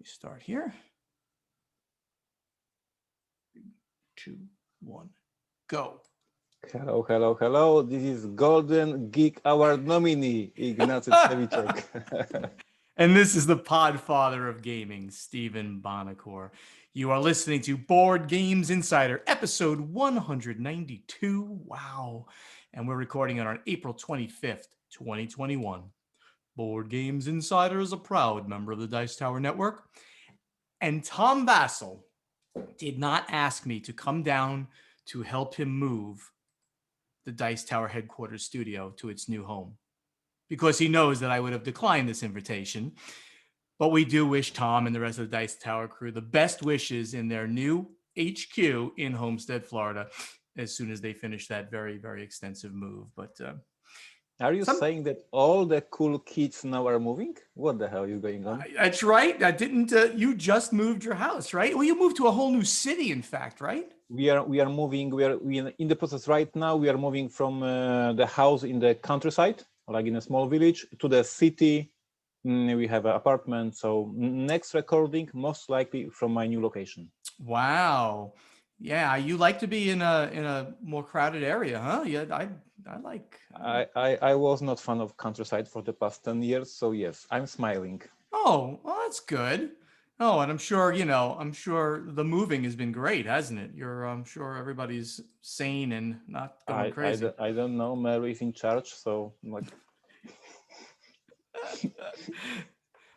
We start here. 3, 2, 1, go. Hello, hello, hello. This is Golden Geek Award nominee, Ignacy. And this is the Podfather of gaming, Stephen Bonacore. You are listening to Board Games Insider, episode 192. Wow. And we're recording it on April 25th, 2021. Board Games Insider is a proud member of the Dice Tower Network. And Tom Vassell did not ask me to come down to help him move the Dice Tower headquarters studio to its new home, because he knows that I would have declined this invitation. But we do wish Tom and the rest of the Dice Tower crew the best wishes in their new HQ in Homestead, Florida, as soon as they finish that very, very extensive move. But are you saying that all the cool kids now are moving? What the hell is going on? That's right. I didn't. You just moved your house, right? Well, you moved to a whole new city, in fact, right? We are moving. We are in the process right now. We are moving from the house in the countryside, like in a small village, to the city. We have an apartment. So next recording, most likely from my new location. Wow. Yeah, you like to be in a more crowded area, huh? Yeah, I like. I was not fan of countryside for the past 10 years. So yes, I'm smiling. Oh, well, that's good. Oh, and I'm sure, I'm sure the moving has been great, hasn't it? I'm sure everybody's sane and not going crazy. I don't know. Mary is in charge, so like.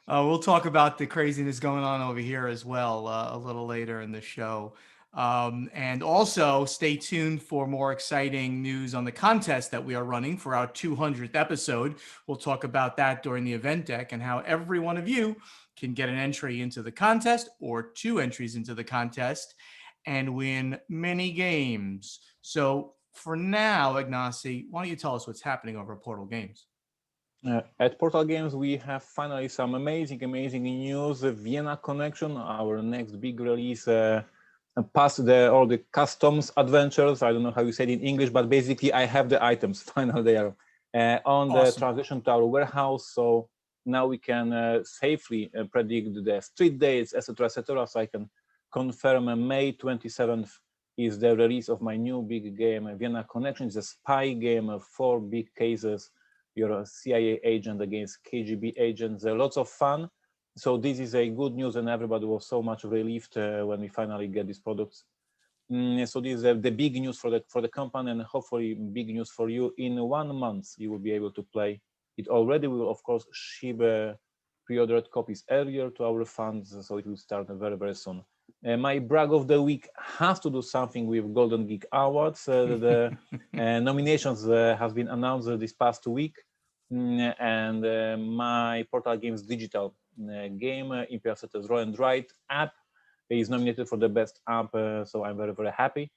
We'll talk about the craziness going on over here as well a little later in the show. And also stay tuned for more exciting news on the contest that we are running for our 200th episode. We'll talk about that during the event deck and how every one of you can get an entry into the contest or 2 entries into the contest and win many games. So for now, Ignacy, why don't you tell us what's happening over at Portal Games? At Portal Games, we have finally some amazing news. Vienna Connection, our next big release, past all the customs adventures. I don't know how you say it in English, but basically I have the items. Finally, they are on the transition to our warehouse. So now we can safely predict the street dates, etc., etc. So I can confirm May 27th is the release of my new big game, Vienna Connection. It's a spy game of 4 big cases. You're a CIA agent against KGB agents. Lots of fun. So this is a good news, and everybody was so much relieved when we finally get these products. So this is the big news for the company, and hopefully big news for you. In 1 month, you will be able to play it already. We will, of course, ship pre-ordered copies earlier to our fans, so it will start very, very soon. My brag of the week has to do something with Golden Geek Awards. The nominations have been announced this past week, and my Portal Games digital game, Imperial Settlers Roll and Write app, is nominated for the best app, so I'm very, very happy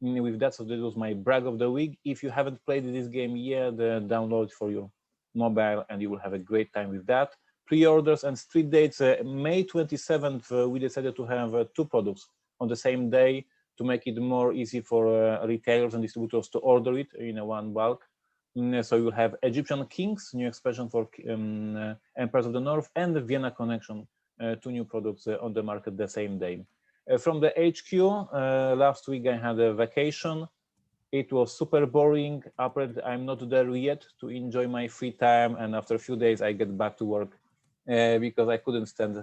with that. So this was my brag of the week. If you haven't played this game yet, download it for your mobile, and you will have a great time with that. Pre-orders and street dates, May 27th, we decided to have 2 products on the same day to make it more easy for retailers and distributors to order it in one bulk. So you'll have Egyptian Kings, new expansion for Emperors of the North, and the Vienna Connection, 2 new products on the market the same day. From the HQ, last week I had a vacation. It was super boring. Apparently, I'm not there yet to enjoy my free time, and after a few days, I get back to work because I couldn't stand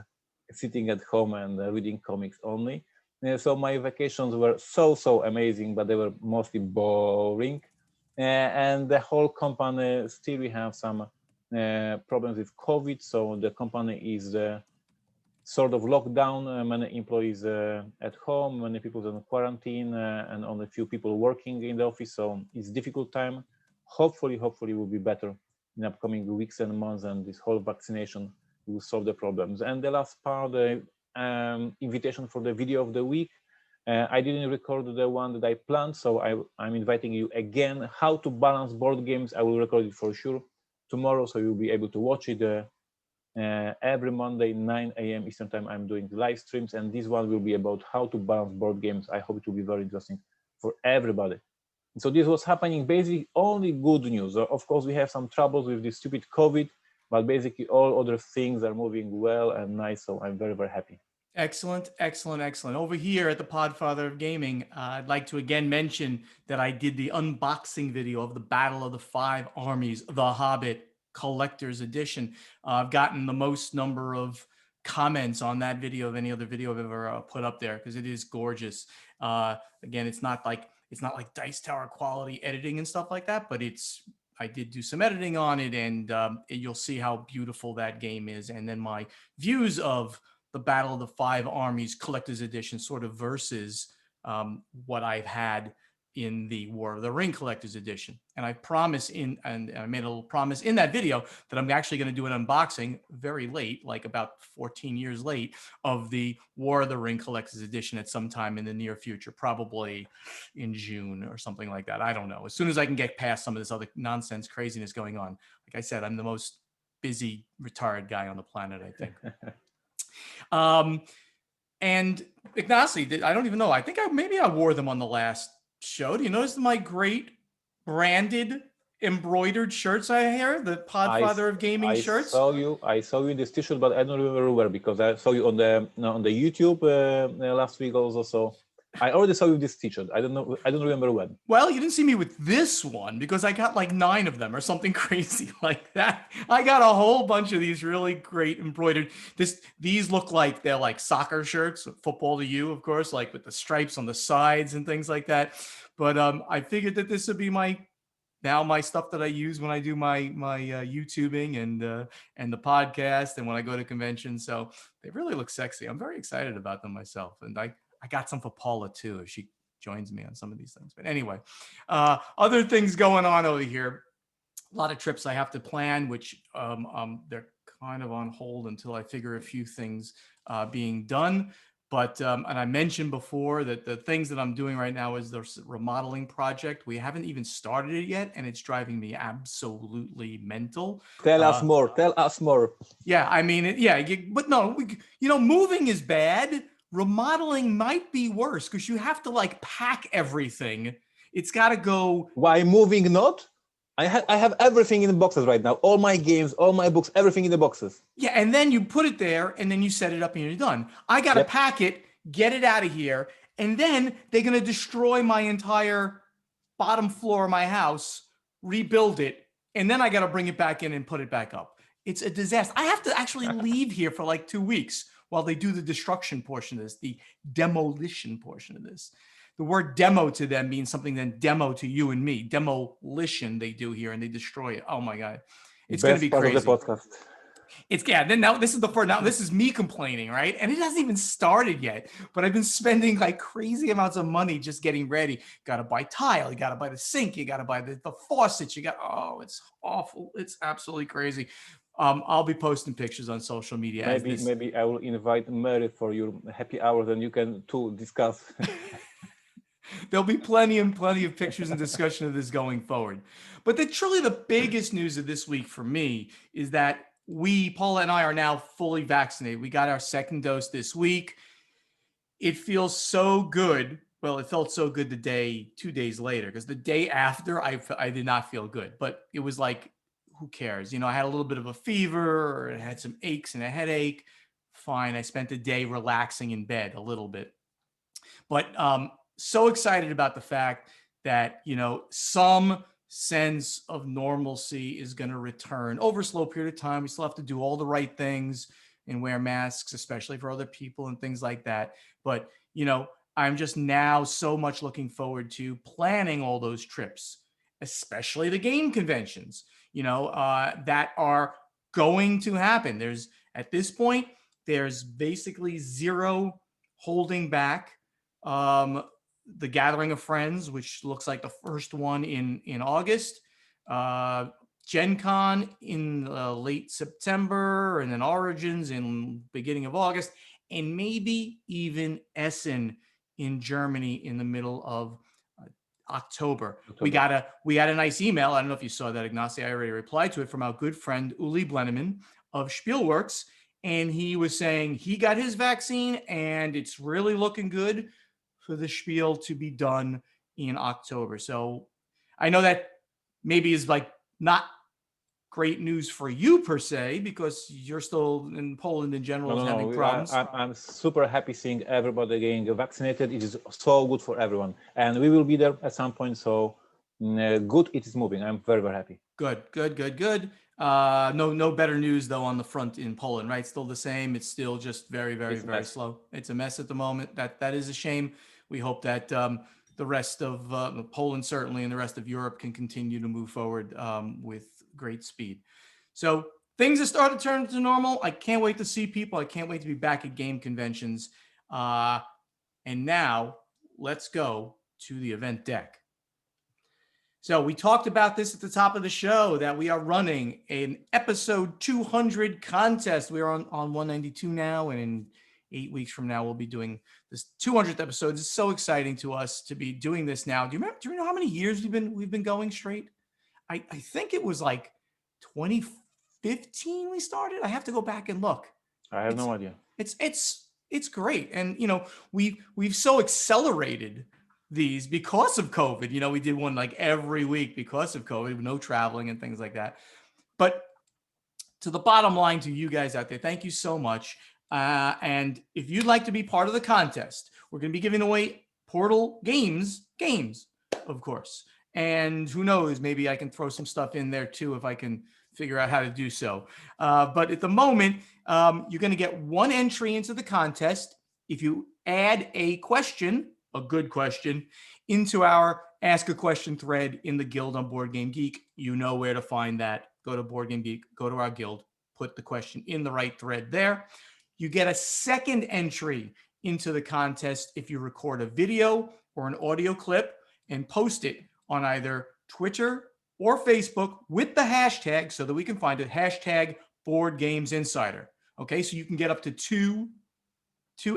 sitting at home and reading comics only. So my vacations were so amazing, but they were mostly boring. And the whole company, still we have some problems with COVID, so the company is sort of lockdown, many employees at home, many people in quarantine, and only a few people working in the office, so it's a difficult time. Hopefully will be better in upcoming weeks and months, and this whole vaccination will solve the problems. And the last part, the invitation for the video of the week. I didn't record the one that I planned, so I'm inviting you again. How to balance board games. I will record it for sure tomorrow, so you'll be able to watch it every Monday, 9 a.m. Eastern time. I'm doing live streams, and this one will be about how to balance board games. I hope it will be very interesting for everybody. So this was happening, basically only good news. Of course, we have some troubles with this stupid COVID. but basically all other things are moving well and nice. So I'm very, very happy. Excellent, excellent, excellent. Over here at the Podfather of Gaming, I'd like to again mention that I did the unboxing video of the Battle of the Five Armies, The Hobbit Collector's Edition. I've gotten the most number of comments on that video of any other video I've ever put up there because it is gorgeous. Again, it's not like Dice Tower quality editing and stuff like that, but I did do some editing on it, and you'll see how beautiful that game is. And then my views of the Battle of the Five Armies Collector's Edition sort of versus what I've had in the War of the Ring Collector's Edition. And I promise and I made a little promise in that video that I'm actually going to do an unboxing very late, like about 14 years late, of the War of the Ring Collector's Edition at some time in the near future, probably in June or something like that. I don't know. As soon as I can get past some of this other nonsense craziness going on. Like I said, I'm the most busy, retired guy on the planet, I think. And Ignacy, I don't even know. I think maybe I wore them on the last show. Do you notice my great branded embroidered shirts I wear? The Podfather of Gaming shirts. I saw you in this t-shirt, but I don't remember where because I saw you on the YouTube last week also. So I already saw you this t-shirt. I don't remember when. Well, you didn't see me with this one because I got like 9 of them or something crazy like that. I got a whole bunch of these really great embroidered. These look like they're like soccer shirts, football to you, of course, like with the stripes on the sides and things like that. But I figured that this would be my stuff that I use when I do my YouTubing and the podcast and when I go to conventions. So they really look sexy. I'm very excited about them myself, and I got some for Paula too, if she joins me on some of these things. But anyway, other things going on over here. A lot of trips I have to plan, which they're kind of on hold until I figure a few things being done. But, and I mentioned before that the things that I'm doing right now is the remodeling project. We haven't even started it yet, and it's driving me absolutely mental. Tell us more. Yeah, I mean, but no, moving is bad. Remodeling might be worse because you have to like pack everything. It's got to go. Why moving not? I have everything in boxes right now. All my games, all my books, everything in the boxes. Yeah, and then you put it there, and then you set it up, and you're done. I got to pack it, get it out of here, and then they're going to destroy my entire bottom floor of my house, rebuild it, and then I got to bring it back in and put it back up. It's a disaster. I have to actually leave here for like 2 weeks while they do the destruction portion of this, the demolition portion of this. The word demo to them means something than demo to you and me. Demolition they do here, and they destroy it. Oh my God. It's going to be crazy. Of the podcast. This is me complaining, right? And it hasn't even started yet, but I've been spending like crazy amounts of money just getting ready. Got to buy tile, you got to buy the sink, you got to buy the faucets, it's awful. It's absolutely crazy. I'll be posting pictures on social media. Maybe I will invite Mary for your happy hours and you can too discuss. There'll be plenty of pictures and discussion of this going forward. But truly the biggest news of this week for me is that Paula and I are now fully vaccinated. We got our second dose this week. It feels so good. Well, it felt so good 2 days later, because the day after I did not feel good, but it was like, who cares? I had a little bit of a fever, or I had some aches and a headache. Fine. I spent the day relaxing in bed a little bit, but so excited about the fact that, some sense of normalcy is going to return over a slow period of time. We still have to do all the right things and wear masks, especially for other people and things like that. But, I'm just now so much looking forward to planning all those trips, especially the game conventions, that are going to happen. At this point, there's basically zero holding back. The Gathering of Friends, which looks like the first one in August, Gen Con in late September, and then Origins in beginning of August, and maybe even Essen in Germany in the middle of October. We got a nice email. I don't know if you saw that, Ignacy. I already replied to it from our good friend Uli Blenneman of Spielworks, and he was saying he got his vaccine and it's really looking good for the Spiel to be done in October. So I know that maybe is like not great news for you per se, because you're still in Poland in general is having problems. I'm super happy seeing everybody getting vaccinated. It is so good for everyone, and we will be there at some point. So good, it is moving. I'm very, very happy. Good. No better news though on the front in Poland, right? Still the same. It's still just very slow. It's a mess at the moment. That is a shame. We hope that the rest of Poland certainly and the rest of Europe can continue to move forward with great speed. So things have started to turn to normal. I can't wait to see people. I can't wait to be back at game conventions. And now let's go to the event deck. So we talked about this at the top of the show that we are running an episode 200 contest. We are on 192 now, and in 8 weeks from now, we'll be doing this 200th episode. It's so exciting to us to be doing this now. Do you know how many years we've been going straight? I think it was like 2015 we started. I have to go back and look. I have no idea. It's great, and we've so accelerated these because of COVID. We did one like every week because of COVID, no traveling and things like that. But to the bottom line to you guys out there, thank you so much. And if you'd like to be part of the contest, we're going to be giving away Portal games, of course. And who knows, maybe I can throw some stuff in there too if I can figure out how to do so. But at the moment, you're going to get one entry into the contest if you add a question, a good question, into our Ask a Question thread in the guild on Board Game Geek. You know where to find that. Go to Board Game Geek, go to our guild, put the question in the right thread there. You get a second entry into the contest if you record a video or an audio clip and post it on either Twitter or Facebook with the hashtag so that we can find it, hashtag Board Games Insider. Okay, so you can get up to two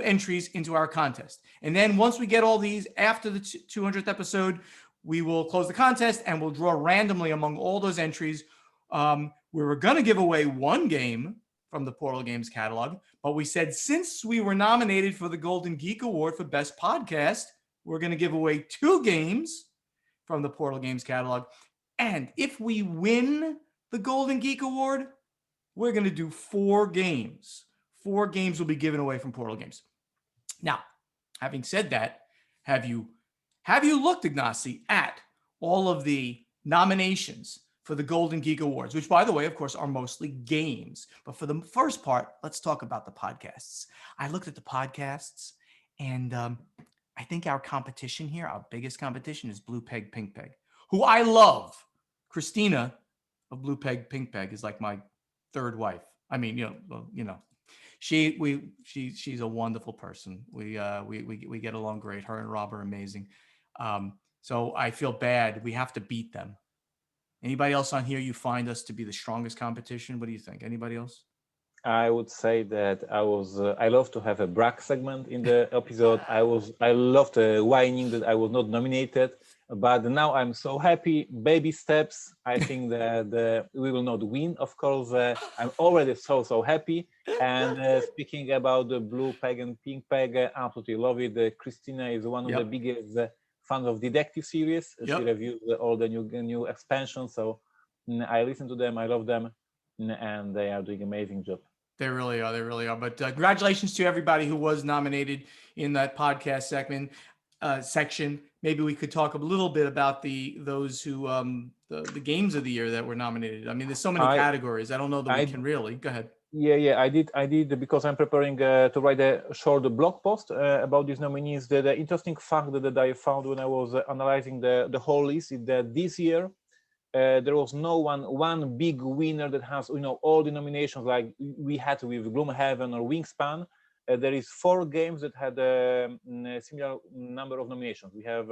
entries into our contest. And then once we get all these after the 200th episode, we will close the contest and we'll draw randomly among all those entries. We were going to give away one game from the Portal Games catalog, but we said since we were nominated for the Golden Geek Award for Best Podcast, we're going to give away 2 games from the Portal Games catalog. And if we win the Golden Geek Award, we're going to do 4 games. 4 games will be given away from Portal Games. Now, having said that, have you looked, Ignacy, at all of the nominations for the Golden Geek Awards, which, by the way, of course, are mostly games. But for the first part, let's talk about the podcasts. I looked at the podcasts, and I think our competition here, our biggest competition, is Blue Peg, Pink Peg, who I love. Christina of Blue Peg, Pink Peg is like my third wife. I mean, she's a wonderful person. We get along great. Her and Rob are amazing. So I feel bad. We have to beat them. Anybody else on here you find us to be the strongest competition? What do you think? Anybody else? I would say that I love to have a brag segment in the episode. I loved whining that I was not nominated, but now I'm so happy. Baby steps. I think that we will not win, of course. I'm already so happy. And speaking about the Blue Peg and Pink Peg, I absolutely love it. Christina is one of the biggest fans of detective series. She reviews all the new expansions. So I listen to them. I love them, and they are doing an amazing job. They really are. But congratulations to everybody who was nominated in that podcast section. Maybe we could talk a little bit about those who the games of the year that were nominated. I mean, there's so many categories. I don't know that we can really. Go ahead. Yeah, I did because I'm preparing to write a short blog post about these nominees. The interesting fact that I found when I was analyzing the whole list is that this year there was no one big winner that has all the nominations like we had with Gloomhaven or Wingspan. There is 4 games that had a similar number of nominations. We have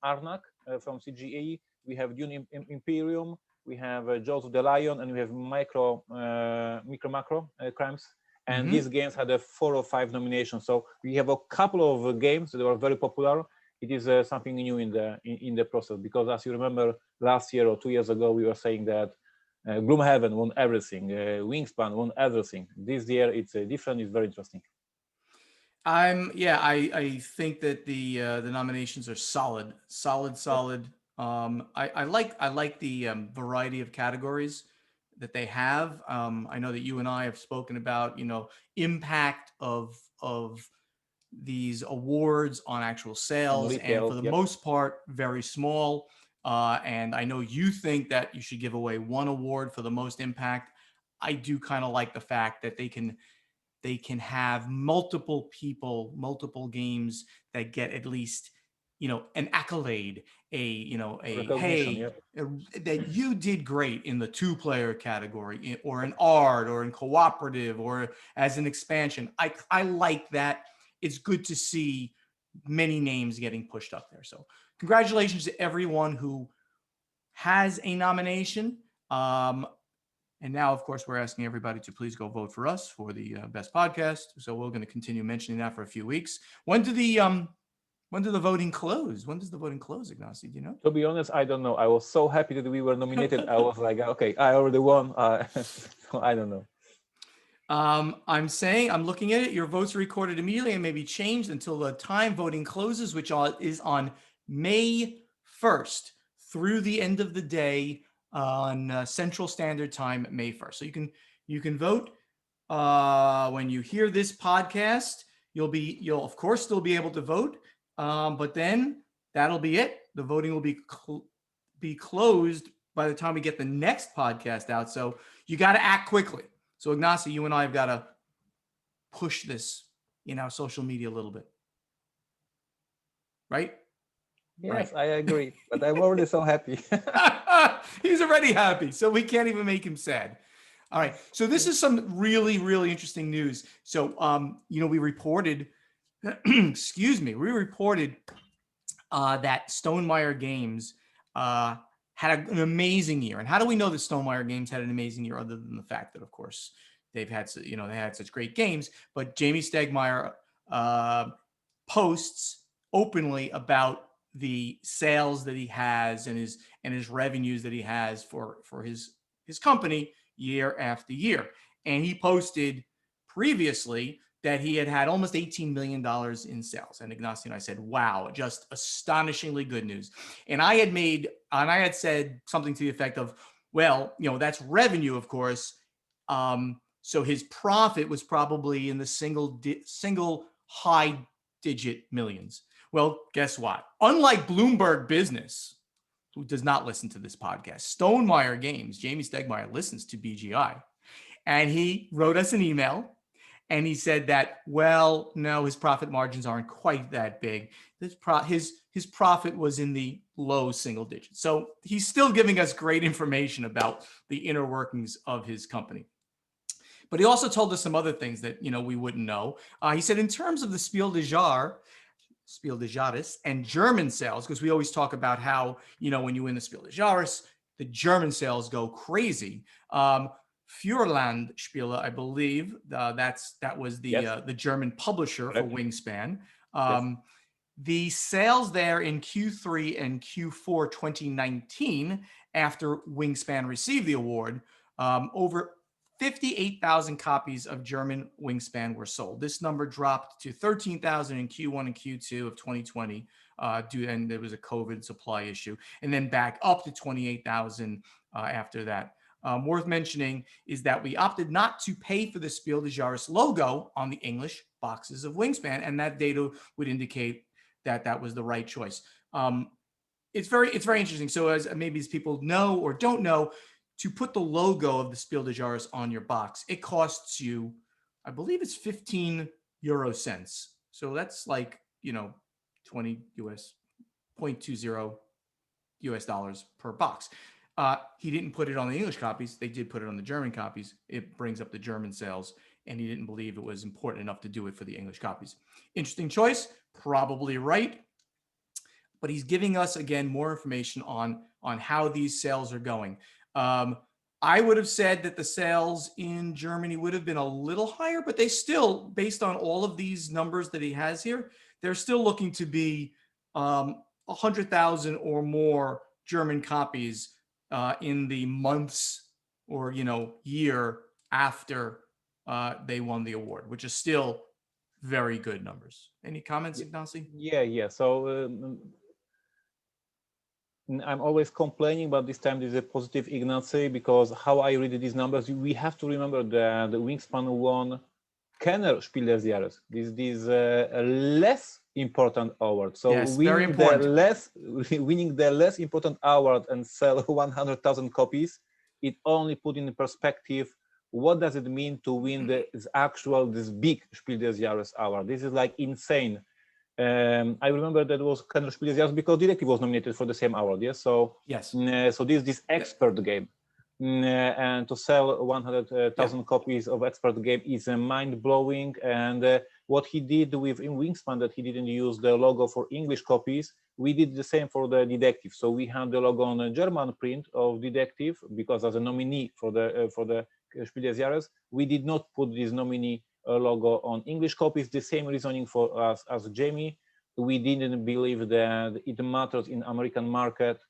Arnak from CGA, we have Dune Imperium, we have Jaws of the Lion, and we have Micro Macro Crimes. And these games had 4 or 5 nominations. So we have a couple of games that were very popular. It is something new in the process, because as you remember, last year or 2 years ago, we were saying that Gloomhaven won everything, Wingspan won everything. This year it's different. It's very interesting. I think that the nominations are solid. I like the variety of categories that they have. I know that you and I have spoken about, impact of these awards on actual On sales, and for retail, the yep. most part, very small. And I know you think that you should give away one award for the most impact. I do kind of like the fact that they can have multiple people, multiple games that get at least, an accolade, a Recognition, hey, yep. that you did great in the two-player category, or in art, or in cooperative, or as an expansion. I like that. It's good to see many names getting pushed up there. So congratulations to everyone who has a nomination. And now, of course, we're asking everybody to please go vote for us for the best podcast. So we're going to continue mentioning that for a few weeks. When do the voting close? When does the voting close, Ignacy? Do you know? To be honest, I don't know. I was so happy that we were nominated. I was like, okay, I already won. So I don't know. I'm looking at it. Your votes are recorded immediately and may be changed until the time voting closes, which is on May 1st through the end of the day on Central Standard Time, May 1st. So you can vote when you hear this podcast. You'll of course still be able to vote, but then that'll be it. The voting will be closed by the time we get the next podcast out. So you got to act quickly. So Ignacy, you and I have got to push this in our social media a little bit, right? Yes, Right. I agree. But I'm already so happy. He's already happy, so we can't even make him sad. All right. So this is some really, really interesting news. So, we reported, excuse me, we reported that Stonemaier Games had an amazing year. And how do we know that Stonemaier Games had an amazing year, other than the fact that, of course, they had such great games? But Jamey Stegmaier posts openly about the sales that he has and his revenues that he has for his company year after year. And he posted previously that he had almost $18 million in sales. And Ignacy and I said, wow, just astonishingly good news. And I had said something to the effect of, well, that's revenue, of course. So his profit was probably in the single high digit millions. Well, guess what? Unlike Bloomberg Business, who does not listen to this podcast, Stonemaier Games, Jamey Stegmaier listens to BGI. And he wrote us an email and he said that, well, no, his profit margins aren't quite that big. His profit was in the low single digits. So he's still giving us great information about the inner workings of his company. But he also told us some other things that we wouldn't know. He said, in terms of the Spiel des Jahres and German sales, because we always talk about how when you win the Spiel des Jahres, the German sales go crazy. Feuerland Spiele, I believe, that was Yes. the German publisher for Correct. Wingspan. Yes. The sales there in Q3 and Q4 2019, after Wingspan received the award, over 58,000 copies of German Wingspan were sold. This number dropped to 13,000 in Q1 and Q2 of 2020, and there was a COVID supply issue, and then back up to 28,000 after that. Worth mentioning is that we opted not to pay for the Spiel des Jahres logo on the English boxes of Wingspan, and that data would indicate that was the right choice. It's very interesting. So as people know or don't know, to put the logo of the Spiel des Jahres on your box, it costs you, I believe it's 15 euro cents. So that's like 20 US 0.20 US dollars per box. He didn't put it on the English copies. They did put it on the German copies. It brings up the German sales, and he didn't believe it was important enough to do it for the English copies. Interesting choice, probably right. But he's giving us, again, more information on how these sales are going. I would have said that the sales in Germany would have been a little higher, but they still, based on all of these numbers that he has here, they're still looking to be 100,000 or more German copies in the months or year after they won the award, which is still very good numbers. Any comments, Ignacy? Yeah. So I'm always complaining, but this time there's a positive Ignacy, because how I read these numbers, we have to remember that the Wingspan won Kenner Spiel des Jahres. This less important award. So yes, very important. winning the less important award and sell 100,000 copies, it only put in perspective what does it mean to win this big Spiel des Jahres award. This is like insane. I remember that was Kenner Spiel des Jahres because Directive was nominated for the same award. Yes, so yes, so this expert game. And to sell 100,000 copies of expert game is mind-blowing. And what he did with in Wingspan, that he didn't use the logo for English copies, we did the same for the Detective. So we had the logo on a German print of Detective, because as a nominee for the Spiel des Jahres, we did not put this nominee logo on English copies. The same reasoning for us as Jamey. We didn't believe that it matters in American market.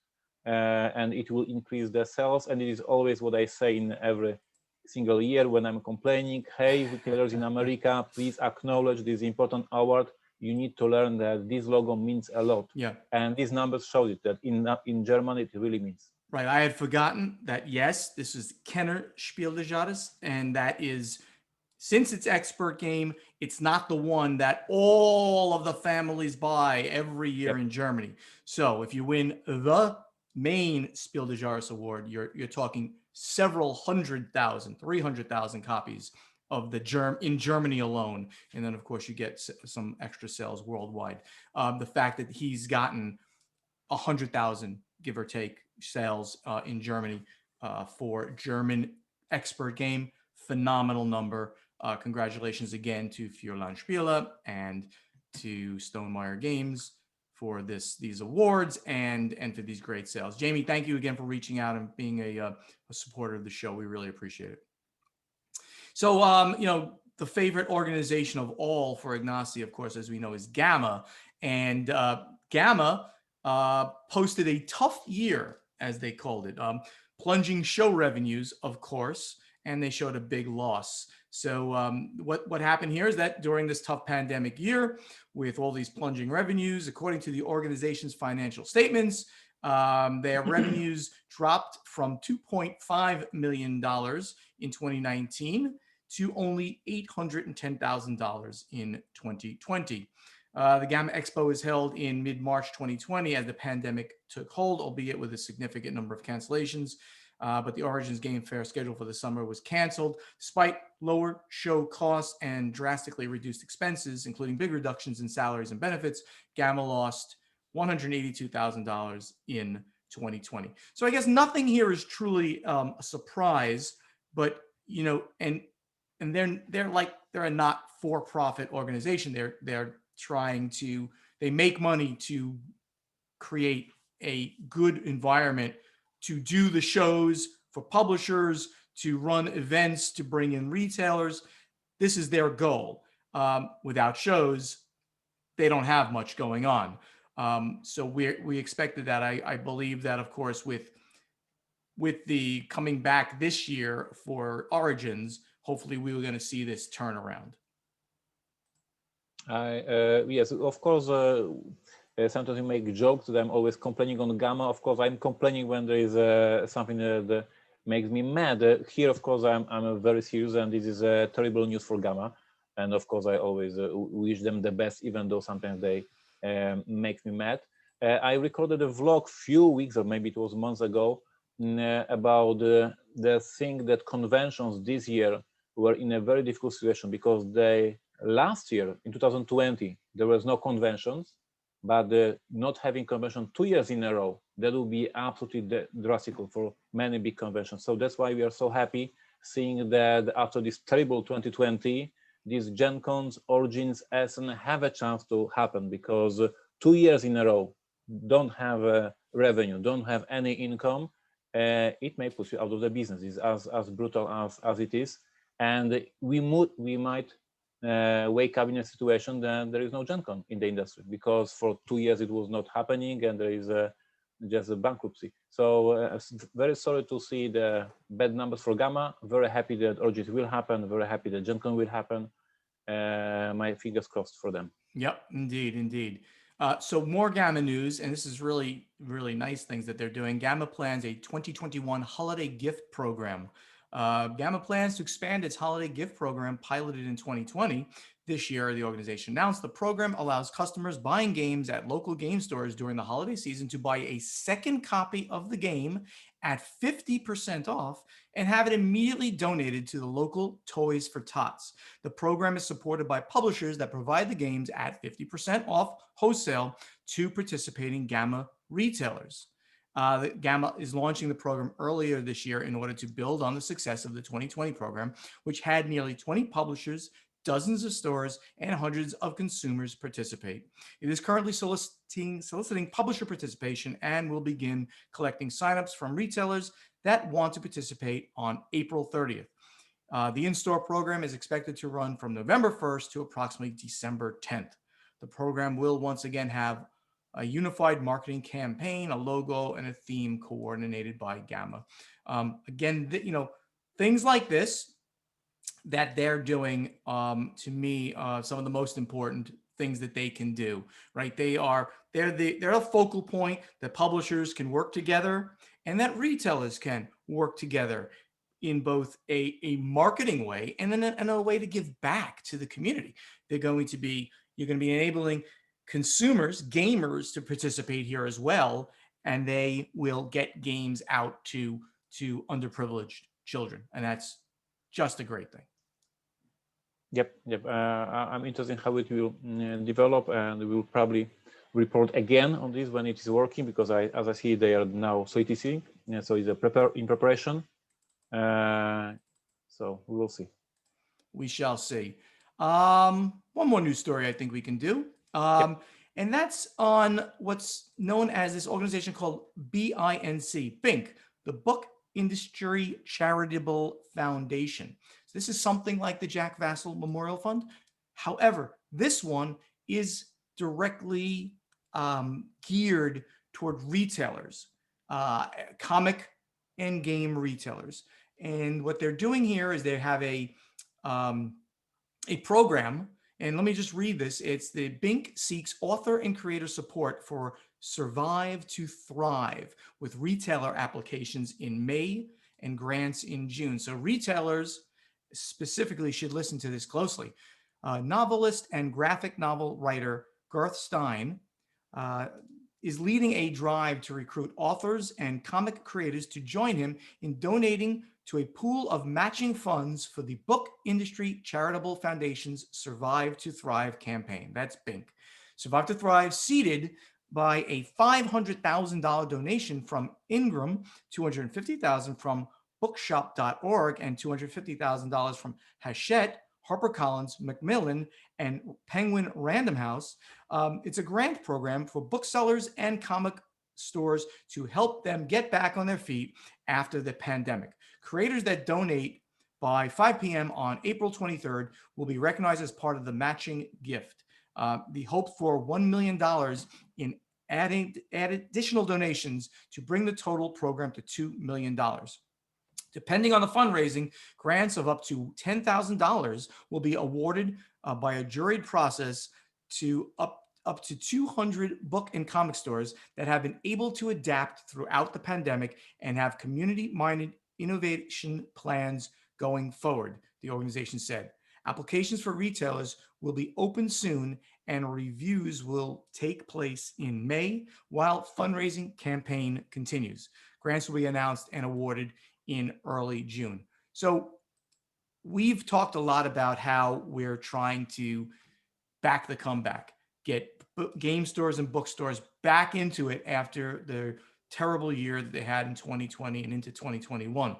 And it will increase the sales. And it is always what I say in every single year when I'm complaining, hey, retailers in America, please acknowledge this important award. You need to learn that this logo means a lot. yeah. And these numbers show it, that in German, it really means. Right. I had forgotten that, yes, this is Kenner Spiel des Jahres, and that is, since it's expert game, it's not the one that all of the families buy every year in Germany. So if you win the main Spiel des Jahres award, you're talking several 100,000, 300,000 copies of the in Germany alone, and then of course you get some extra sales worldwide. The fact that he's gotten 100,000, give or take, sales in Germany for German expert game, phenomenal number. Congratulations again to Fürlanspiele and to Stonemaier Games for these awards and for these great sales. Jamey, thank you again for reaching out and being a supporter of the show. We really appreciate it. So, the favorite organization of all for Ignacy, of course, as we know, is GAMA. And GAMA posted a tough year, as they called it, plunging show revenues, of course, and they showed a big loss. So what happened here is that during this tough pandemic year, with all these plunging revenues, according to the organization's financial statements, their revenues dropped from $2.5 million in 2019 to only $810,000 in 2020. The GAMA Expo is held in mid-March 2020 as the pandemic took hold, albeit with a significant number of cancellations. But the Origins Game Fair scheduled for the summer was canceled. Despite lower show costs and drastically reduced expenses, including big reductions in salaries and benefits, GAMA lost $182,000 in 2020. So I guess nothing here is truly a surprise, but and they're a not for-profit organization. They're trying to, they make money to create a good environment to do the shows for publishers, to run events, to bring in retailers. This is their goal. Without shows, they don't have much going on. So we expected that. I believe that, of course, with the coming back this year for Origins, hopefully we were going to see this turnaround. Yes, of course. Sometimes we make jokes that I'm always complaining on GAMA. Of course, I'm complaining when there is something that makes me mad. Here, of course, I'm very serious, and this is terrible news for GAMA. And of course, I always wish them the best, even though sometimes they make me mad. I recorded a vlog few weeks, or maybe it was months ago, about the thing that conventions this year were in a very difficult situation, because last year in 2020 there was no conventions, but not having convention 2 years in a row, that will be absolutely drastic for many big conventions. So that's why we are so happy seeing that after this terrible 2020, these Gen Cons, Origins, Essen have a chance to happen, because 2 years in a row don't have revenue, don't have any income. It may push you out of the business. It's as brutal as it is. And we might wake up in a situation that there is no Gen Con in the industry, because for 2 years it was not happening, and there is just a bankruptcy. So very sorry to see the bad numbers for GAMA. Very happy that Origins will happen. Very happy that Gen Con will happen. My fingers crossed for them. Yep, indeed. So more GAMA news, and this is really, really nice things that they're doing. GAMA plans a 2021 holiday gift program. GAMA plans to expand its holiday gift program piloted in 2020. This year, the organization announced the program allows customers buying games at local game stores during the holiday season to buy a second copy of the game at 50% off and have it immediately donated to the local Toys for Tots. The program is supported by publishers that provide the games at 50% off wholesale to participating GAMA retailers. GAMA is launching the program earlier this year in order to build on the success of the 2020 program, which had nearly 20 publishers, dozens of stores, and hundreds of consumers participate. It is currently soliciting publisher participation and will begin collecting signups from retailers that want to participate on April 30th. The in-store program is expected to run from November 1st to approximately December 10th. The program will once again have a unified marketing campaign, a logo, and a theme coordinated by GAMA. Again, things like this that they're doing, to me, some of the most important things that they can do, right? They're a focal point that publishers can work together and that retailers can work together in both a marketing way and then a way to give back to the community. You're going to be enabling consumers, gamers, to participate here as well, and they will get games out to underprivileged children, and that's just a great thing. Yep. I'm interested in how it will develop, and we will probably report again on this when it is working, because as I see, they are now CTC, so it's in preparation. So we will see. We shall see. One more news story I think we can do. And that's on what's known as this organization called BINC, BINC, the Book Industry Charitable Foundation. So this is something like the Jack Vassell Memorial Fund. However, this one is directly geared toward retailers, comic and game retailers. And what they're doing here is they have a program, and let me just read this. It's the BINC seeks author and creator support for Survive to Thrive with retailer applications in May and grants in June. So retailers specifically should listen to this closely. Novelist and graphic novel writer Garth Stein is leading a drive to recruit authors and comic creators to join him in donating to a pool of matching funds for the Book Industry Charitable Foundation's Survive to Thrive campaign. That's BINC. Survive to Thrive seeded by a $500,000 donation from Ingram, $250,000 from bookshop.org, and $250,000 from Hachette, HarperCollins, Macmillan, and Penguin Random House. It's a grant program for booksellers and comic stores to help them get back on their feet after the pandemic. Creators that donate by 5 p.m. on April 23rd will be recognized as part of the matching gift. The hope for $1 million in adding additional donations to bring the total program to $2 million. Depending on the fundraising, grants of up to $10,000 will be awarded by a juried process to up to 200 book and comic stores that have been able to adapt throughout the pandemic and have community-minded innovation plans going forward, the organization said. Applications for retailers will be open soon, and reviews will take place in May while fundraising campaign continues. Grants will be announced and awarded in early June. So we've talked a lot about how we're trying to back the comeback, get game stores and bookstores back into it after the terrible year that they had in 2020 and into 2021.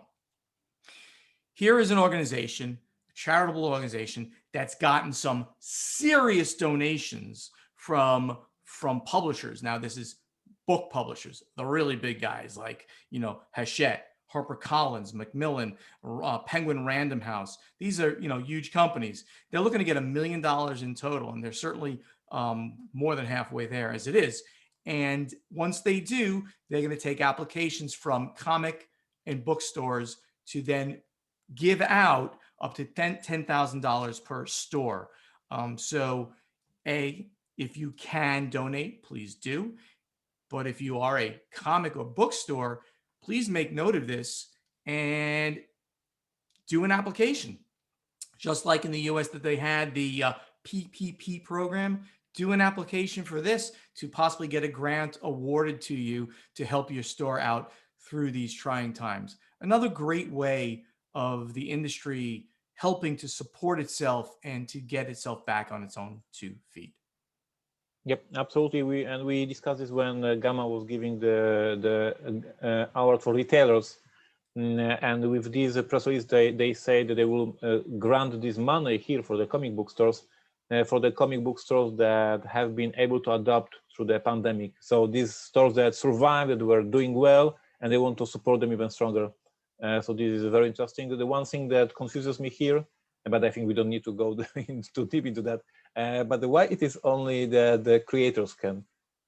Here is an organization, a charitable organization, that's gotten some serious donations from publishers. Now, this is book publishers, the really big guys like, Hachette, HarperCollins, Macmillan, Penguin Random House. These are, huge companies. They're looking to get $1 million in total, and they're certainly more than halfway there as it is. And once they do, they're going to take applications from comic and bookstores to then give out up to $10,000 per store. So If you can donate, please do. But if you are a comic or bookstore, please make note of this and do an application. Just like in the US that they had the PPP program, do an application for this to possibly get a grant awarded to you to help your store out through these trying times. Another great way of the industry helping to support itself and to get itself back on its own 2 feet. Yep, absolutely. We discussed this when GAMA was giving the award for retailers. And with this press release, they say that they will grant this money here for the comic book stores, that have been able to adapt through the pandemic. So these stores that survived, that were doing well, and they want to support them even stronger. So this is very interesting. The one thing that confuses me here, but I think we don't need to go too deep into that, but why it is only the creators can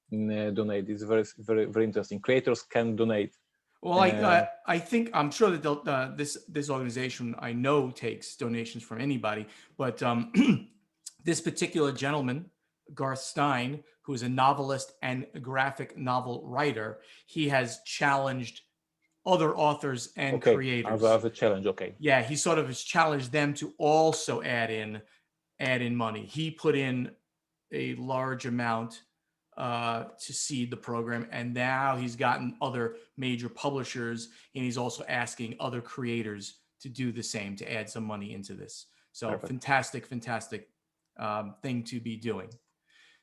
donate is very interesting. Creators can donate. Well, I think I'm sure that they'll, this organization I know takes donations from anybody, but this particular gentleman, Garth Stein, who is a novelist and a graphic novel writer, he has challenged other authors and creators. As a challenge, okay. Yeah, he sort of has challenged them to also add in money. He put in a large amount to seed the program, and now he's gotten other major publishers, and he's also asking other creators to do the same, to add some money into this. So perfect. fantastic thing to be doing.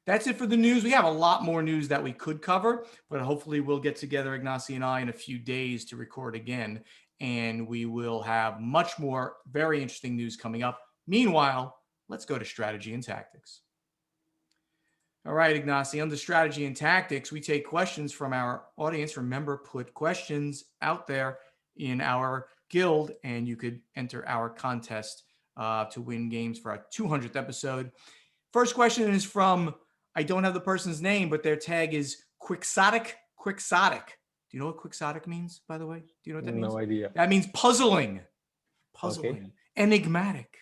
That's it for the news. We have a lot more news that we could cover, but hopefully we'll get together, Ignacy and I, in a few days to record again, and we will have much more very interesting news coming up. Meanwhile, let's go to strategy and tactics. All right, Ignacy, under strategy and tactics, we take questions from our audience. Remember, put questions out there in our guild, and you could enter our contest to win games for our 200th episode. First question is from, I don't have the person's name, but their tag is Quixotic. Do you know what Quixotic means, by the way? Do you know what that means? No idea. That means puzzling, okay. Enigmatic.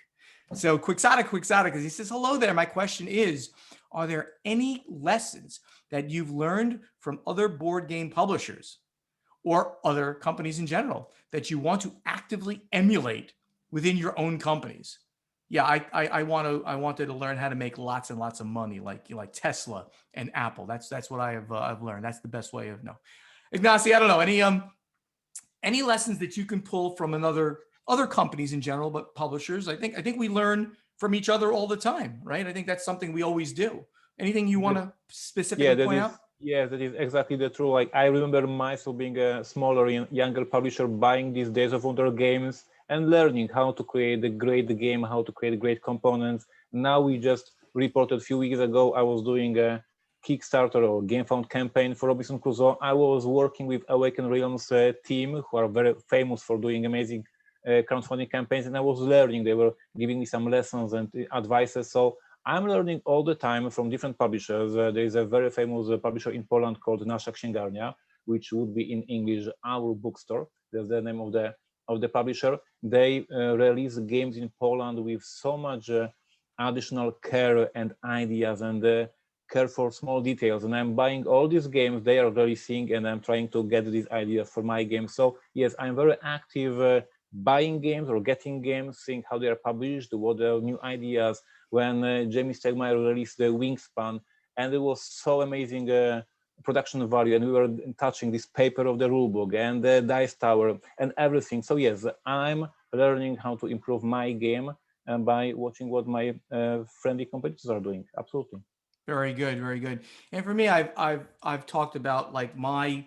So Quixotic, because he says, hello there. My question is, are there any lessons that you've learned from other board game publishers or other companies in general that you want to actively emulate within your own companies? Yeah, I wanted to learn how to make lots and lots of money, like Tesla and Apple. That's what I've learned. That's the best way of Ignacy, I don't know, any lessons that you can pull from other companies in general, but publishers. I think we learn from each other all the time, right? I think that's something we always do. Anything you want to specifically point out? Yeah, that is exactly the truth. Like, I remember myself being a smaller, younger publisher, buying these Days of Wonder games and learning how to create a great game, how to create great components. Now we just reported a few weeks ago, I was doing a Kickstarter or GameFound campaign for Robinson Crusoe. I was working with Awaken Realms team, who are very famous for doing amazing crowdfunding campaigns, and I was learning. They were giving me some lessons and advices. So I'm learning all the time from different publishers. There is a very famous publisher in Poland called Nasza Księgarnia, which would be in English Our Bookstore. That's the name of the publisher. They release games in Poland with so much additional care and ideas and care for small details. And I'm buying all these games they are releasing, and I'm trying to get these ideas for my games. So yes, I'm very active buying games or getting games, seeing how they are published, what are new ideas. When Jamey Stegmaier released the Wingspan, and it was so amazing production value, and we were touching this paper of the rulebook and the dice tower and everything. So yes, I'm learning how to improve my game by watching what my friendly competitors are doing. Absolutely. Very good, very good. And for me, I've talked about, like, my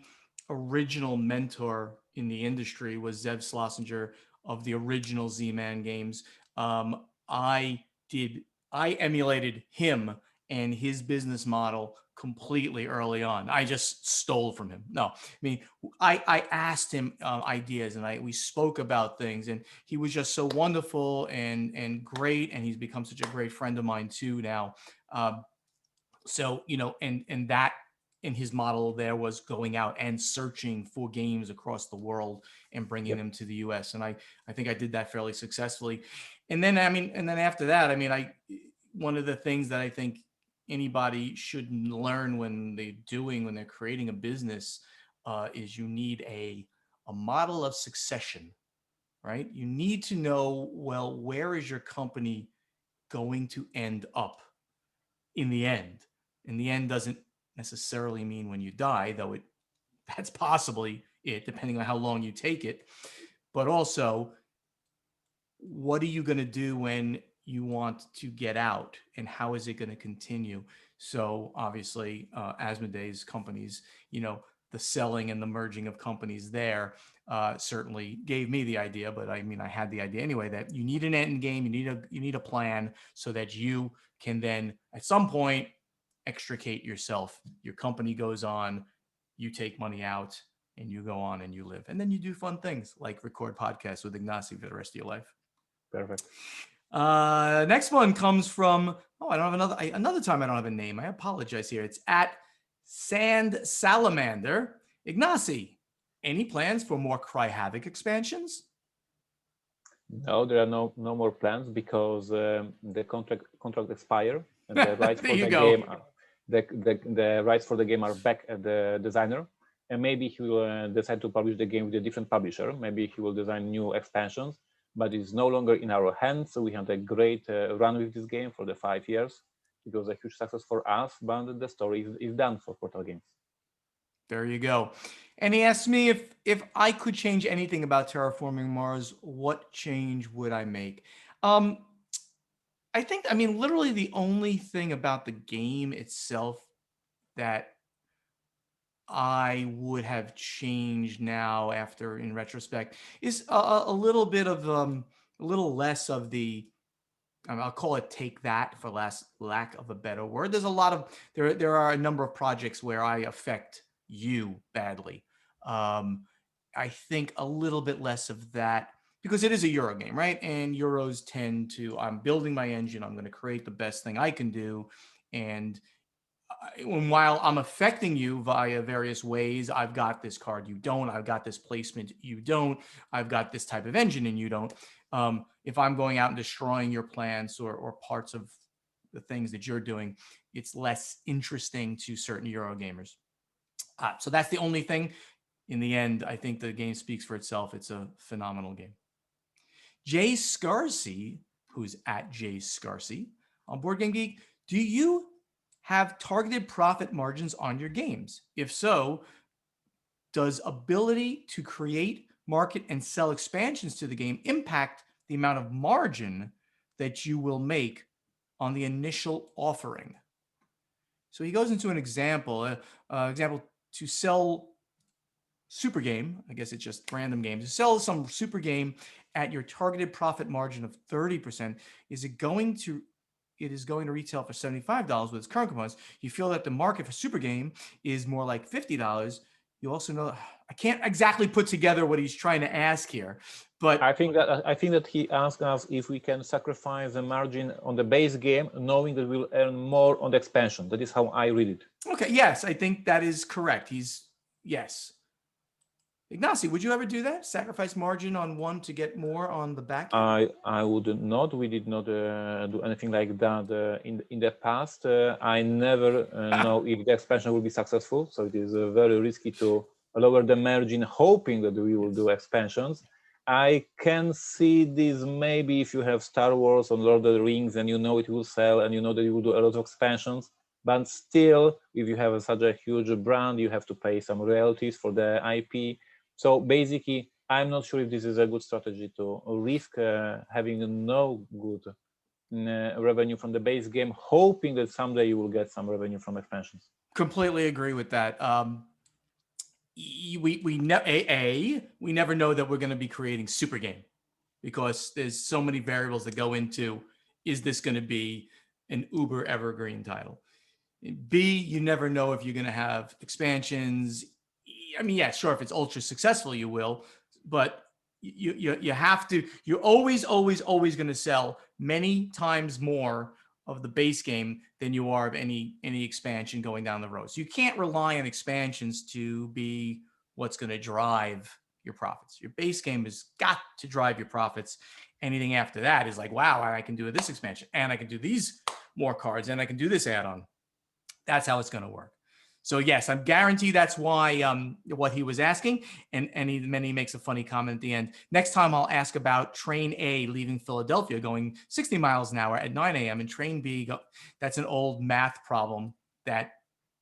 original mentor in the industry was Zev Schlesinger of the original Z-Man games. I emulated him and his business model completely early on. I just stole from him. No, I mean, I asked him ideas, and we spoke about things, and he was just so wonderful and great, and he's become such a great friend of mine too now. So, and that in his model there was going out and searching for games across the world and bringing them to the US. And I think I did that fairly successfully. And then, after that, one of the things that I think anybody should learn when they're creating a business is you need a model of succession, right? You need to know, well, where is your company going to end up in the end? In the end doesn't necessarily mean when you die, though that's possibly it, depending on how long you take it. But also, what are you going to do when you want to get out, and how is it going to continue? So obviously, Asmodee's companies, the selling and the merging of companies there certainly gave me the idea. But I mean, I had the idea anyway that you need an end game, you need a plan, so that you can then at some point extricate yourself. Your company goes on, you take money out, and you go on and you live, and then you do fun things like record podcasts with Ignacy for the rest of your life. Perfect. Next one comes from, I don't have another time I don't have a name. I apologize here. It's at Sand Salamander. Ignacy, any plans for more Cry Havoc expansions? No, there are no more plans because the contract expire, and the rights for the game, the rights for the game are back at the designer, and maybe he will decide to publish the game with a different publisher. Maybe he will design new expansions, but it's no longer in our hands. So we had a great run with this game for the 5 years. It was a huge success for us, but the story is done for Portal Games. There you go. And he asked me if I could change anything about Terraforming Mars, what change would I make? I mean, literally the only thing about the game itself that I would have changed now after in retrospect is a little bit of a little less of the, I'll call it take that for lack of a better word. There's a lot of, there are a number of projects where I affect you badly. I think a little bit less of that because it is a Euro game, right? And Euros tend to, I'm building my engine, I'm going to create the best thing I can do. And while I'm affecting you via various ways, I've got this card, you don't, I've got this placement, you don't, I've got this type of engine and you don't. If I'm going out and destroying your plants or parts of the things that you're doing, it's less interesting to certain Euro gamers. So that's the only thing. In the end, I think the game speaks for itself. It's a phenomenal game. Jay Scarsey, who's at Jay Scarsey on Board Game Geek, do you have targeted profit margins on your games? If so, does ability to create, market, and sell expansions to the game impact the amount of margin that you will make on the initial offering? So he goes into an example, to sell super game, I guess it's just random games, to sell some super game at your targeted profit margin of 30%, it is going to retail for $75 with its current components. You feel that the market for super game is more like $50. You also know, I can't exactly put together what he's trying to ask here, but I think that he asked us if we can sacrifice the margin on the base game, knowing that we'll earn more on the expansion. That is how I read it. Okay, yes, I think that is correct. Yes. Ignacy, would you ever do that? Sacrifice margin on one to get more on the back end? I would not. We did not do anything like that in the past. I never know if the expansion will be successful. So it is very risky to lower the margin, hoping that we will do expansions. I can see this maybe if you have Star Wars or Lord of the Rings and you know it will sell and you know that you will do a lot of expansions. But still, if you have such a huge brand, you have to pay some royalties for the IP. So basically, I'm not sure if this is a good strategy to risk having no good revenue from the base game, hoping that someday you will get some revenue from expansions. Completely agree with that. We never know that we're going to be creating super game because there's so many variables that go into, is this going to be an uber evergreen title? B, you never know if you're going to have expansions. I mean, yeah, sure, if it's ultra successful, you will, but you have to, you're always going to sell many times more of the base game than you are of any expansion going down the road. So you can't rely on expansions to be what's going to drive your profits. Your base game has got to drive your profits. Anything after that is like, wow, I can do this expansion and I can do these more cards and I can do this add-on. That's how it's going to work. So yes, I'm guaranteed that's why what he was asking, and he makes a funny comment at the end. Next time I'll ask about train A leaving Philadelphia going 60 miles an hour at 9 a.m. and train B that's an old math problem, that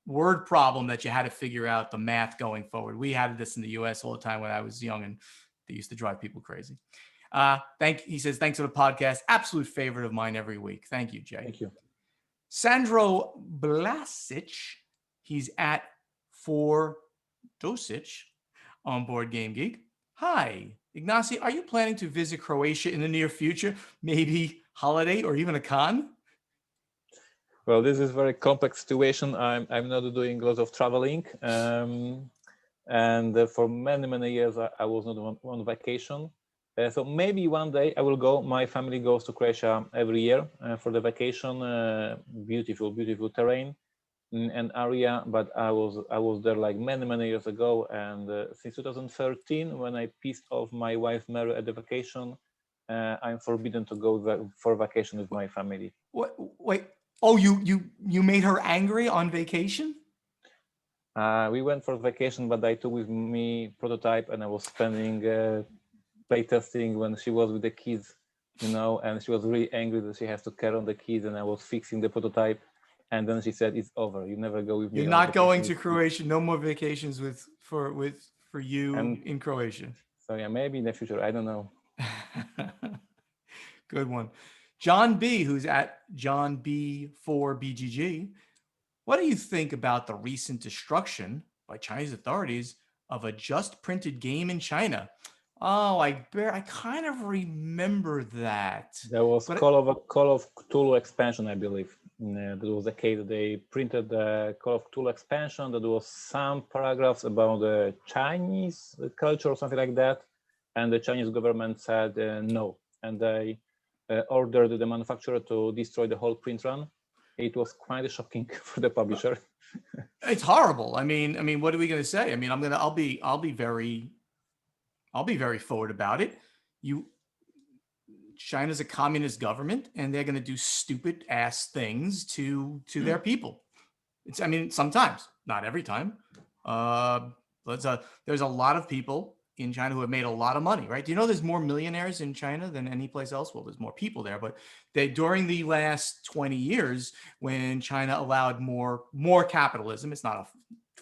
word problem that you had to figure out the math going forward. We had this in the US all the time when I was young, and they used to drive people crazy. He says, thanks for the podcast. Absolute favorite of mine every week. Thank you, Jay. Thank you. Sandro Blasic, he's at 4 Dosich on Board Game Geek. Hi, Ignacy, are you planning to visit Croatia in the near future? Maybe holiday or even a con? Well, this is a very complex situation. I'm not doing lots of traveling. And for many years, I was not on vacation. So maybe one day I will go. My family goes to Croatia every year for the vacation. Beautiful terrain and area. But I was there like many years ago. And since 2013, when I pissed off my wife Mary at the vacation, I'm forbidden to go for vacation with my family. What? Wait. Oh, you made her angry on vacation? We went for vacation, but I took with me prototype, and I was spending playtesting when she was with the kids, and she was really angry that she has to carry on the kids, and I was fixing the prototype, and then she said, "It's over. You never go with me." You're not going to Croatia. No more vacations for you in Croatia. So yeah, maybe in the future. I don't know. Good one. John B, who's at John B4BGG. What do you think about the recent destruction by Chinese authorities of a just printed game in China? Oh, I kind of remember that. There was Call of Cthulhu expansion, I believe. That was the case. They printed the Call of Cthulhu expansion. There was some paragraphs about the Chinese culture or something like that, and the Chinese government said no, and they ordered the manufacturer to destroy the whole print run. It was quite shocking for the publisher. It's horrible. I mean, what are we going to say? I mean, I'll be very forward about it. China's a communist government, and they're going to do stupid ass things to their people. Sometimes, not every time. There's a lot of people in China who have made a lot of money, right? Do you know there's more millionaires in China than any place else? Well, there's more people there, but during the last 20 years, when China allowed more capitalism, it's not a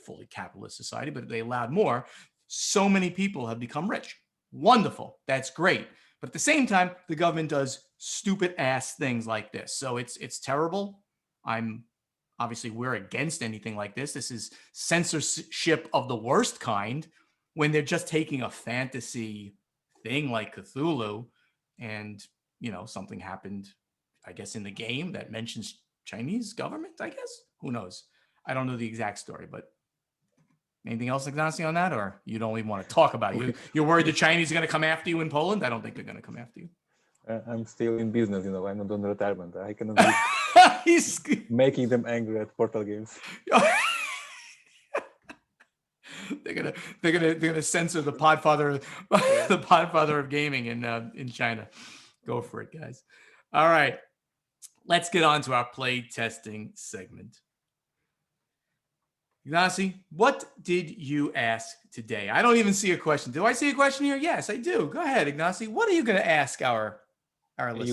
fully capitalist society, but they allowed more, so many people have become rich. Wonderful. That's great. But at the same time, the government does stupid ass things like this. So it's terrible. Obviously, we're against anything like this. This is censorship of the worst kind, when they're just taking a fantasy thing like Cthulhu, and something happened, I guess, in the game that mentions Chinese government, I guess. Who knows? I don't know the exact story, but anything else, Ignacy, on that? Or you don't even want to talk about it? You're worried the Chinese are going to come after you in Poland? I don't think they're going to come after you. I'm still in business, I'm not on retirement. I cannot be making them angry at Portal Games. They're gonna censor the Podfather, the Podfather of gaming in China. Go for it, guys. All right, let's get on to our play testing segment. Ignacy, what did you ask today? I don't even see a question. Do I see a question here? Yes, I do. Go ahead, Ignacy. What are you going to ask our listeners?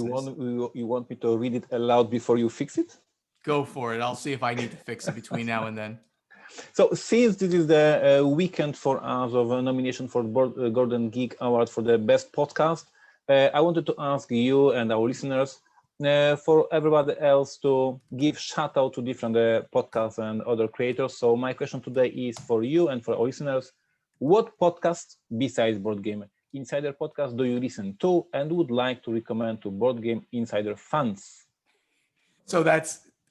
You want me to read it aloud before you fix it? Go for it. I'll see if I need to fix it between now and then. So since this is the weekend for us of a nomination for Golden Geek Award for the best podcast, I wanted to ask you and our listeners, for everybody else, to give shout out to different podcasts and other creators. So my question today is for you and for our listeners: what podcasts besides Board Game Insider podcast do you listen to and would like to recommend to Board Game Insider fans? So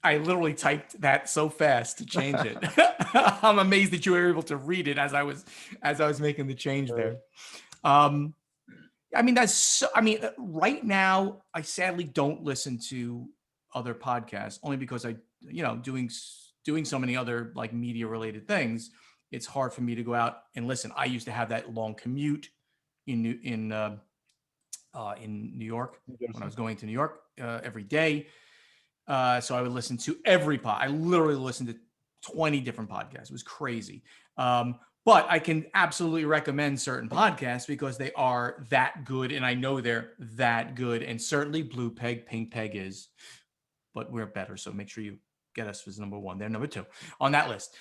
I literally typed that so fast to change it. I'm amazed that you were able to read it as I was making the change there. Right now, I sadly don't listen to other podcasts, only because doing so many other like media related things. It's hard for me to go out and listen. I used to have that long commute in New York when I was going to New York every day. So I would listen to every pod. I literally listened to 20 different podcasts. It was crazy. But I can absolutely recommend certain podcasts because they are that good, and I know they're that good. And certainly Blue Peg, Pink Peg is, but we're better. So make sure you get us as number one. They're number two on that list.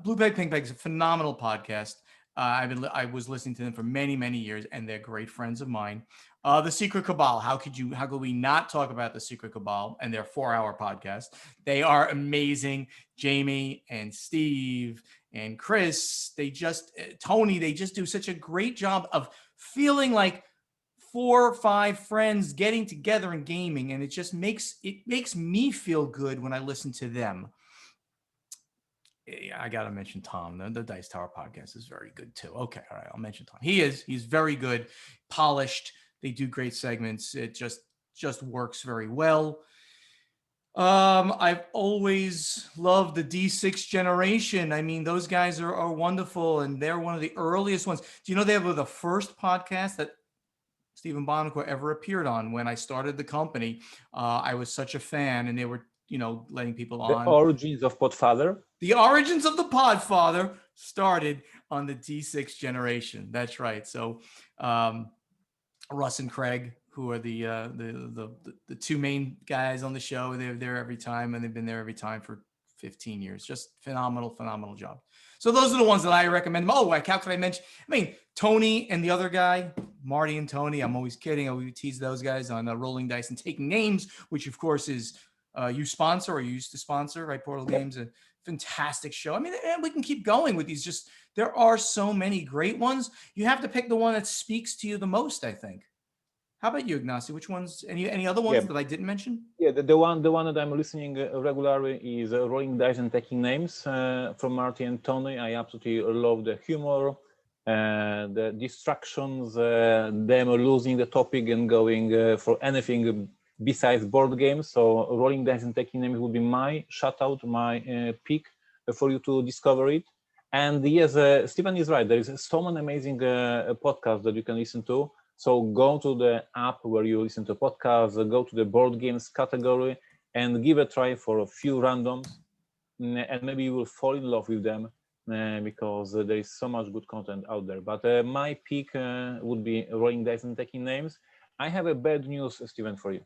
Blue Peg, Pink Peg is a phenomenal podcast. I was listening to them for many, many years, and they're great friends of mine. The Secret Cabal. How could we not talk about the Secret Cabal and their 4-hour podcast? They are amazing. Jamey and Steve and Chris, Tony, they just do such a great job of feeling like 4 or 5 friends getting together and gaming, and it makes me feel good when I listen to them. I gotta mention Tom. The Dice Tower podcast is very good too. Okay, all right, I'll mention Tom. He's very good, polished. They do great segments. It just works very well. I've always loved the D6 generation. I mean, those guys are wonderful, and they're one of the earliest ones. Do you know they were the first podcast that Stephen Bonacore ever appeared on? When I started the company, I was such a fan, and they were, letting people on. The origins of Podfather. The origins of the Podfather started on the D6 generation. That's right. So Russ and Craig, who are the two main guys on the show, they're there every time, and they've been there every time for 15 years. Just phenomenal job. So those are the ones that I recommend. Oh, how could I mention? I mean, Tony and the other guy, Marty and Tony. I'm always kidding. I always tease those guys on Rolling Dice and Taking Names, which of course is you sponsor, or you used to sponsor, right? Portal Games, a fantastic show. I mean, we can keep going with these. There are so many great ones. You have to pick the one that speaks to you the most, I think. How about you, Ignacy? Which ones? Any other ones that I didn't mention? Yeah, the one that I'm listening regularly is Rolling Dice and Taking Names from Marty and Tony. I absolutely love the humor, the distractions, them losing the topic and going for anything besides board games. So Rolling Dice and Taking Names would be my shout out, my pick for you to discover it. And yes, Stephen is right. There is so many amazing podcasts that you can listen to. So go to the app where you listen to podcasts, go to the board games category and give a try for a few randoms, and maybe you will fall in love with them because there is so much good content out there. But my pick would be Rolling Dice and Taking Names. I have a bad news, Stephen, for you.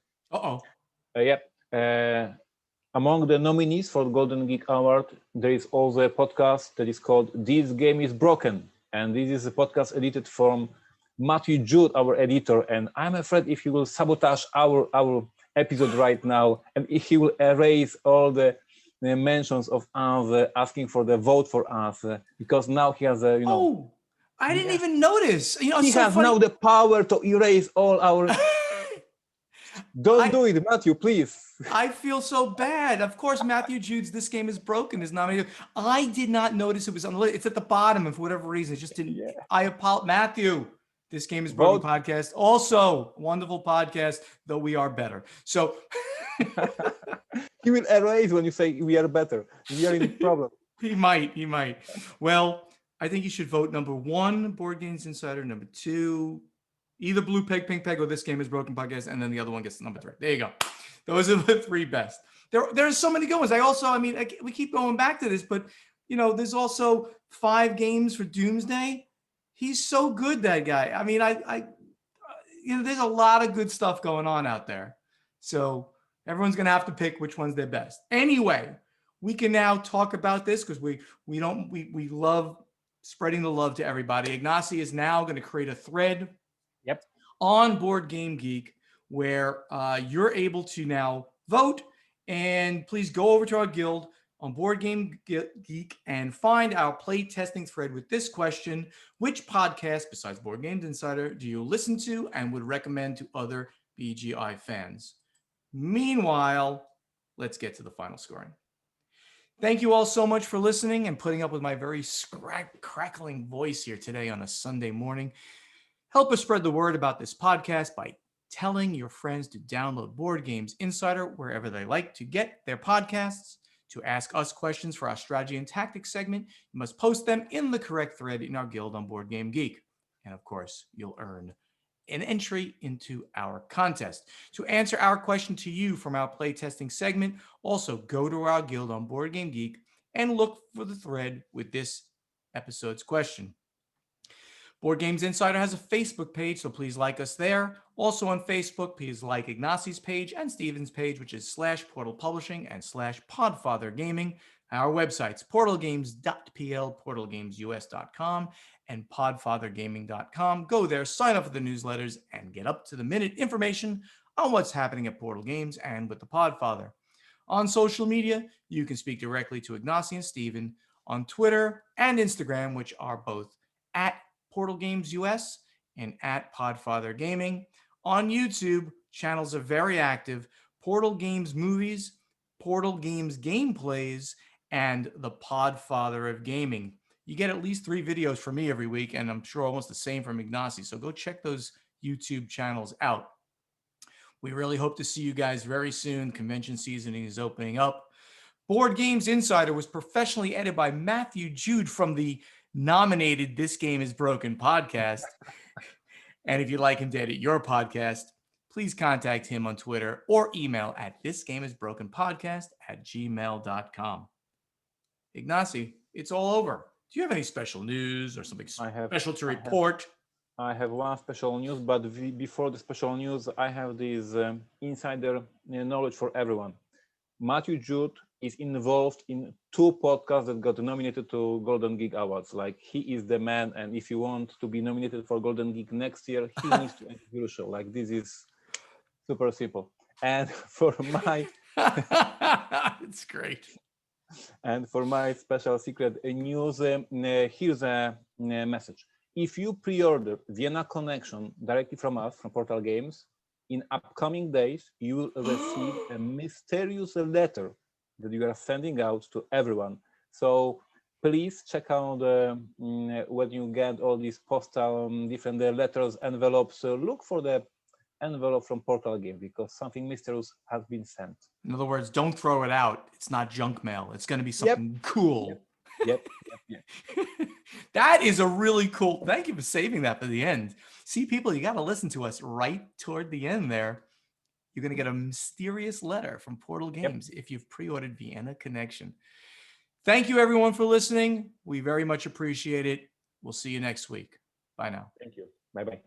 Among the nominees for the Golden Geek Award, there is also a podcast that is called This Game is Broken. And this is a podcast edited from Matthew Jude, our editor, and I'm afraid if he will sabotage our episode right now, and if he will erase all the mentions of us asking for the vote for us, because now he has a, Oh, I didn't even notice. He has now the power to erase all our... Don't do it, Matthew, please. I feel so bad. Of course, Matthew Jude's This Game is Broken is nominated. I did not notice it was on the list. It's at the bottom, and for whatever reason, it just didn't. I apologize, Matthew. This Game is Broken podcast. Also, wonderful podcast, though we are better. So he will erase when you say we are better. We are in problem. He might. Well, I think you should vote number 1, Board Games Insider. Number 2, either Blue Peg, Pink Peg, or This Game is Broken podcast, and then the other one gets number 3. There you go. Those are the 3 best. There's so many good ones. We keep going back to this, but there's also 5 games for Doomsday. He's so good, that guy. I mean, there's a lot of good stuff going on out there. So everyone's going to have to pick which one's their best. Anyway, we can now talk about this because we love spreading the love to everybody. Ignacy is now going to create a thread on Board Game Geek where you're able to now vote. And please go over to our guild on Board Game Geek and find our play testing thread with this question: which podcast besides Board Games Insider do you listen to and would recommend to other BGI fans? Meanwhile, let's get to the final scoring. Thank you all so much for listening and putting up with my very crackling voice here today on a Sunday morning. Help us spread the word about this podcast by telling your friends to download Board Games Insider wherever they like to get their podcasts. To ask us questions for our strategy and tactics segment, you must post them in the correct thread in our guild on Board Game Geek. And of course, you'll earn an entry into our contest. To answer our question to you from our playtesting segment, also go to our guild on Board Game Geek and look for the thread with this episode's question. Board Games Insider has a Facebook page, so please like us there. Also on Facebook, please like Ignacy's page and Steven's page, which is /Portal Publishing and /Podfather Gaming. Our websites, portalgames.pl, portalgamesus.com, and podfathergaming.com. Go there, sign up for the newsletters, and get up-to-the-minute information on what's happening at Portal Games and with the Podfather. On social media, you can speak directly to Ignacy and Steven on Twitter and Instagram, which are both at Portal Games US and at Podfather Gaming. On YouTube, channels are very active. Portal Games Movies, Portal Games Gameplays, and the Podfather of Gaming. You get at least 3 videos from me every week, and I'm sure almost the same from Ignacy. So go check those YouTube channels out. We really hope to see you guys very soon. Convention season is opening up. Board Games Insider was professionally edited by Matthew Jude from the nominated This Game is Broken podcast. And if you'd like him to edit your podcast, please contact him on Twitter or email at thisgameisbrokenpodcast@gmail.com. Ignacy, it's all over. Do you have any special news or something special to report? I have one special news, but before the special news, I have this insider knowledge for everyone. Matthew Jude is involved in 2 podcasts that got nominated to Golden Geek Awards. Like, he is the man, and if you want to be nominated for Golden Geek next year, he needs to enter your show. Like, this is super simple. And for my it's great. And for my special secret news, here's a message. If you pre-order Vienna Connection directly from us, from Portal Games, in upcoming days, you will receive a mysterious letter that you are sending out to everyone. So please check out when you get all these postal different letters, envelopes. Look for the envelope from Portal Game, because something mysterious has been sent. In other words, don't throw it out. It's not junk mail. It's going to be something cool. Yep. That is a really cool. Thank you for saving that for the end. See, people, you got to listen to us right toward the end there. You're going to get a mysterious letter from Portal Games if you've pre-ordered Vienna Connection. Thank you, everyone, for listening. We very much appreciate it. We'll see you next week. Bye now. Thank you. Bye-bye.